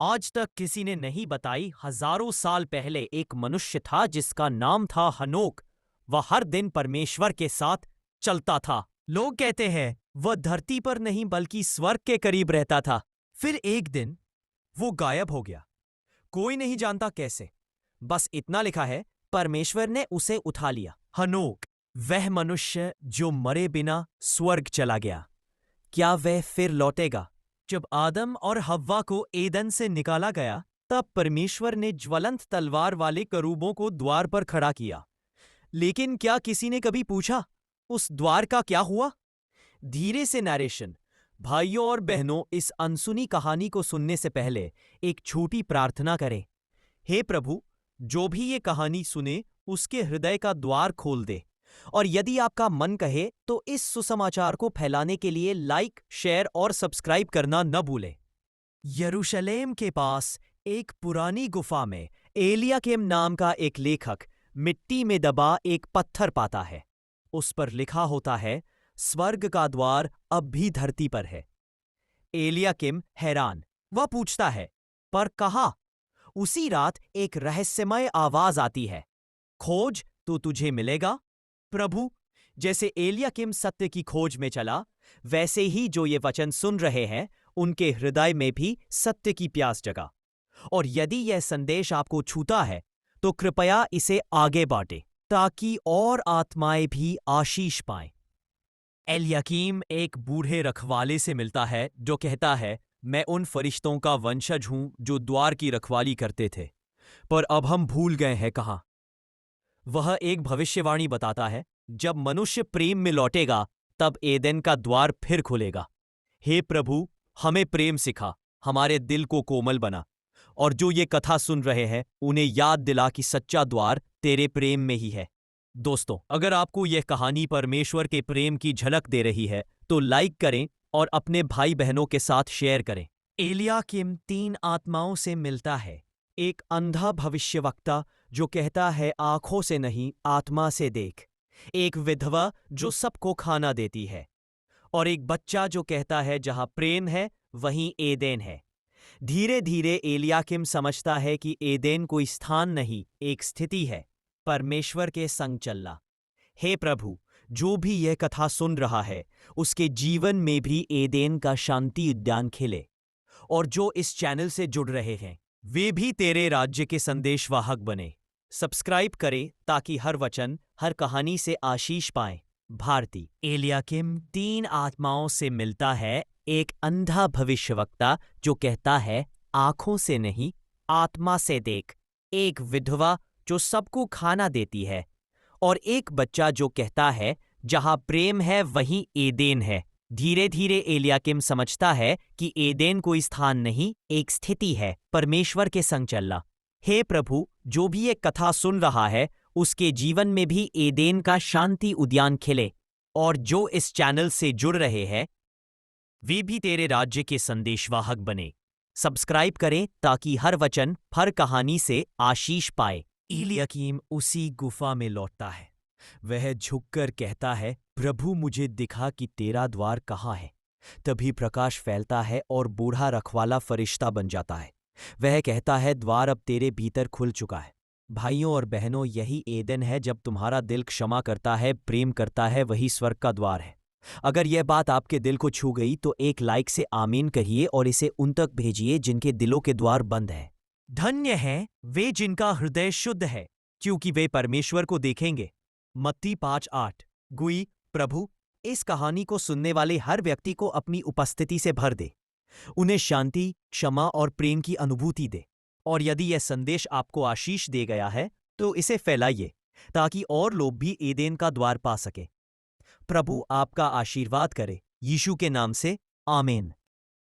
आज तक किसी ने नहीं बताई। हजारों साल पहले एक मनुष्य था जिसका नाम था हनोक। वह हर दिन परमेश्वर के साथ चलता था। लोग कहते हैं वह धरती पर नहीं बल्कि स्वर्ग के करीब रहता था। फिर एक दिन वो गायब हो गया। कोई नहीं जानता कैसे। बस इतना लिखा है, परमेश्वर ने उसे उठा लिया। हनोक, वह मनुष्य जो मरे बिना स्वर्ग चला गया, क्या वह फिर लौटेगा? जब आदम और हव्वा को एदन से निकाला गया, तब परमेश्वर ने ज्वलंत तलवार वाले करूबों को द्वार पर खड़ा किया। लेकिन क्या किसी ने कभी पूछा उस द्वार का क्या हुआ? धीरे से नरेशन। भाइयों और बहनों, इस अनसुनी कहानी को सुनने से पहले एक छोटी प्रार्थना करें। हे प्रभु, जो भी ये कहानी सुने उसके हृदय का द्वार खोल दे। और यदि आपका मन कहे तो इस सुसमाचार को फैलाने के लिए लाइक, शेयर और सब्सक्राइब करना न भूलें। यरूशलेम के पास एक पुरानी गुफा में एलियाकीम नाम का एक लेखक मिट्टी में दबा एक पत्थर पाता है। उस पर लिखा होता है, स्वर्ग का द्वार अब भी धरती पर है। एलियाकीम हैरान। वह पूछता है, पर कहाँ? उसी रात एक रहस्यमय आवाज आती है, खोज तो तुझे मिलेगा। प्रभु, जैसे एलियाकीम सत्य की खोज में चला, वैसे ही जो ये वचन सुन रहे हैं उनके हृदय में भी सत्य की प्यास जगा। और यदि यह संदेश आपको छूता है तो कृपया इसे आगे बांटें ताकि और आत्माएं भी आशीष पाएं। एलियाकीम एक बूढ़े रखवाले से मिलता है जो कहता है, मैं उन फरिश्तों का वंशज हूं जो द्वार की रखवाली करते थे, पर अब हम भूल गए हैं कहां। वह एक भविष्यवाणी बताता है, जब मनुष्य प्रेम में लौटेगा तब एदेन का द्वार फिर खुलेगा। हे प्रभु, हमें प्रेम सिखा, हमारे दिल को कोमल बना। और जो ये कथा सुन रहे हैं उन्हें याद दिला कि सच्चा द्वार तेरे प्रेम में ही है। दोस्तों, अगर आपको यह कहानी परमेश्वर के प्रेम की झलक दे रही है तो लाइक करें और अपने भाई बहनों के साथ शेयर करें। एलियाकीम 3 आत्माओं से मिलता है। एक अंधा भविष्यवक्ता जो कहता है आंखों से नहीं आत्मा से देख, एक विधवा जो सबको खाना देती है, और एक बच्चा जो कहता है जहां प्रेम है वहीं एदेन है। धीरे धीरे एलियाकीम समझता है कि एदेन कोई स्थान नहीं, एक स्थिति है, परमेश्वर के संग चलना। हे प्रभु, जो भी यह कथा सुन रहा है उसके जीवन में भी एदेन का शांति उद्यान खिले। और जो इस चैनल से जुड़ रहे हैं वे भी तेरे राज्य के संदेशवाहक बने। सब्सक्राइब करें ताकि हर वचन, हर कहानी से आशीष पाएं। भारती। एलियाकीम 3 आत्माओं से मिलता है। एक अंधा भविष्यवक्ता जो कहता है आंखों से नहीं आत्मा से देख, एक विधवा जो सबको खाना देती है, और एक बच्चा जो कहता है जहां प्रेम है वहीं एदेन है। धीरे धीरे एलियाकीम समझता है कि एदेन कोई स्थान नहीं, एक स्थिति है, परमेश्वर के संग चलना। हे प्रभु, जो भी ये कथा सुन रहा है उसके जीवन में भी एदेन का शांति उद्यान खिले। और जो इस चैनल से जुड़ रहे हैं वे भी तेरे राज्य के संदेशवाहक बने। सब्सक्राइब करें ताकि हर वचन, हर कहानी से आशीष पाए। एलियाकीम उसी गुफा में लौटता है। वह झुककर कहता है, प्रभु मुझे दिखा कि तेरा द्वार कहाँ है। तभी प्रकाश फैलता है और बूढ़ा रखवाला फरिश्ता बन जाता है। वह कहता है, द्वार अब तेरे भीतर खुल चुका है। भाइयों और बहनों, यही एदेन है। जब तुम्हारा दिल क्षमा करता है, प्रेम करता है, वही स्वर्ग का द्वार है। अगर यह बात आपके दिल को छू गई तो एक लाइक से आमीन कहिए और इसे उन तक भेजिए जिनके दिलों के द्वार बंद हैं। धन्य हैं वे जिनका हृदय शुद्ध है, क्योंकि वे परमेश्वर को देखेंगे। मत्ती 5:8। गुई, प्रभु इस कहानी को सुनने वाले हर व्यक्ति को अपनी उपस्थिति से भर दे, उन्हें शांति, क्षमा और प्रेम की अनुभूति दे। और यदि यह संदेश आपको आशीष दे गया है तो इसे फैलाइए ताकि और लोग भी एदेन का द्वार पा सके। प्रभु आपका आशीर्वाद करे। यीशु के नाम से, आमीन।